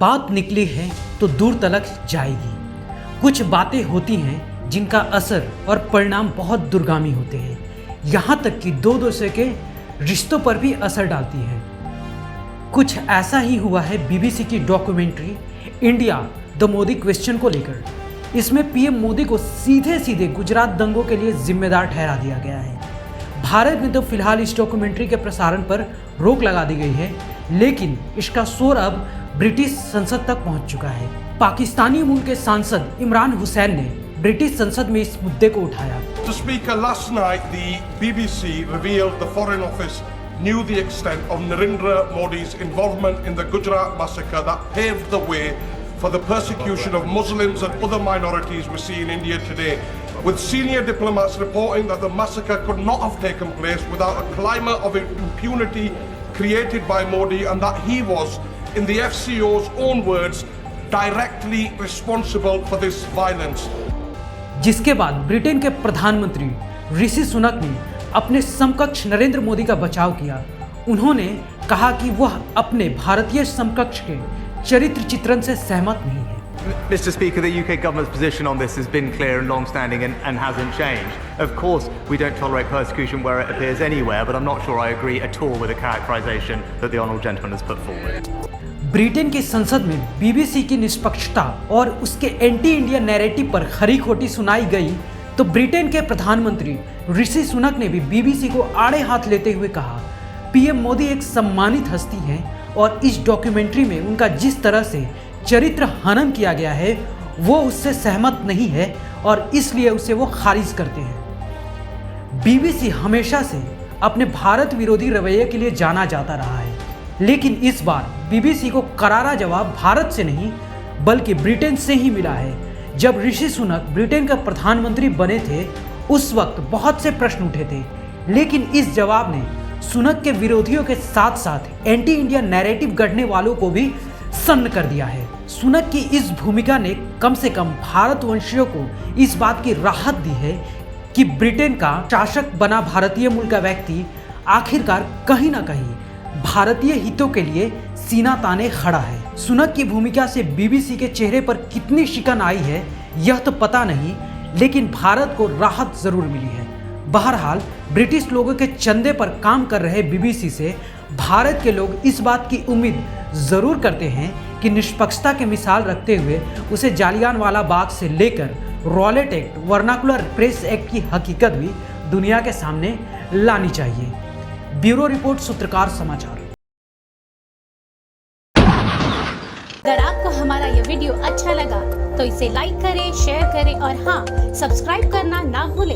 बात निकली है तो दूर तलक जाएगी। कुछ बातें होती हैं जिनका असर और परिणाम बहुत दूरगामी होते हैं, यहाँ तक कि दो दूसरे के रिश्तों पर भी असर डालती है। कुछ ऐसा ही हुआ है बीबीसी की documentary India the Modi question को लेकर। इसमें पीएम मोदी को सीधे सीधे गुजरात दंगों के लिए जिम्मेदार ठहरा दिया गया है। भारत में तो फिलहाल इस डॉक्यूमेंट्री के प्रसारण पर रोक लगा दी गई है, लेकिन इसका शोर अब ब्रिटिश संसद तक पहुंच चुका है। पाकिस्तानी मूल के सांसद इमरान हुसैन ने ब्रिटिश संसद में इस मुद्दे को उठाया। Mr. Speaker, last night the BBC revealed the Foreign Office knew the extent of Narendra Modi's involvement in the Gujarat massacre that paved the way for the persecution of Muslims and other minorities we see in India today, with senior diplomats reporting that the massacre could not have taken place without a climate of impunity created by Modi, and that he was, in the FCO's own words, directly responsible for this violence. जिसके बाद Britain के प्रधानमंत्री ऋषि सुनक ने अपने समकक्ष नरेंद्र मोदी का बचाव किया। उन्होंने कहा कि वह अपने भारतीय समकक्ष के चरित्र चित्रण से सहमत नहीं है। Mr. Speaker, the UK government's position on this has been clear and long-standing and hasn't changed. Of course, we don't tolerate persecution where it appears anywhere, but I'm not sure I agree at all with the characterization that the honourable gentleman has put forward. Britain की संसद में BBC की निष्पक्षता और उसके anti India narrative पर खरी खोटी सुनाई गई तो ब्रिटेन के प्रधानमंत्री ऋषि सुनक ने भी बीबीसी को आड़े हाथ लेते हुए कहा, पीएम मोदी एक सम्मानित हस्ती हैं और इस डॉक्यूमेंट्री में उनका जिस तरह से चरित्र हनन किया गया है वो उससे सहमत नहीं है और इसलिए उसे वो खारिज करते हैं। बीबीसी हमेशा से अपने भारत विरोधी रवैये के लिए जाना जाता रहा है, लेकिन इस बार बीबीसी को करारा जवाब भारत से नहीं बल्कि ब्रिटेन से ही मिला है। जब ऋषि सुनक ब्रिटेन का प्रधानमंत्री बने थे उस वक्त बहुत से प्रश्न उठे थे, लेकिन इस जवाब ने सुनक के विरोधियों के साथ साथ एंटी इंडिया नैरेटिव गढ़ने वालों को भी सन्न कर दिया है। सुनक की इस भूमिका ने कम से कम भारतवंशियों को इस बात की राहत दी है कि ब्रिटेन का शासक बना भारतीय मूल का व्यक्ति आखिरकार कहीं ना कहीं भारतीय हितों के लिए सीना ताने खड़ा है। सुनक की भूमिका से बीबीसी के चेहरे पर कितनी शिकन आई है यह तो पता नहीं, लेकिन भारत को राहत जरूर मिली है। बहरहाल ब्रिटिश लोगों के चंदे पर काम कर रहे बीबीसी से भारत के लोग इस बात की उम्मीद जरूर करते हैं कि निष्पक्षता की मिसाल रखते हुए उसे जालियानवाला बाग से लेकर Rowlatt act, vernacular press act की हकीकत भी दुनिया के सामने लानी चाहिए। ब्यूरो रिपोर्ट, सूत्रकार समाचार। अगर आपको हमारा ये वीडियो अच्छा लगा तो इसे लाइक करें, शेयर करें और हाँ, सब्सक्राइब करना ना भूलें।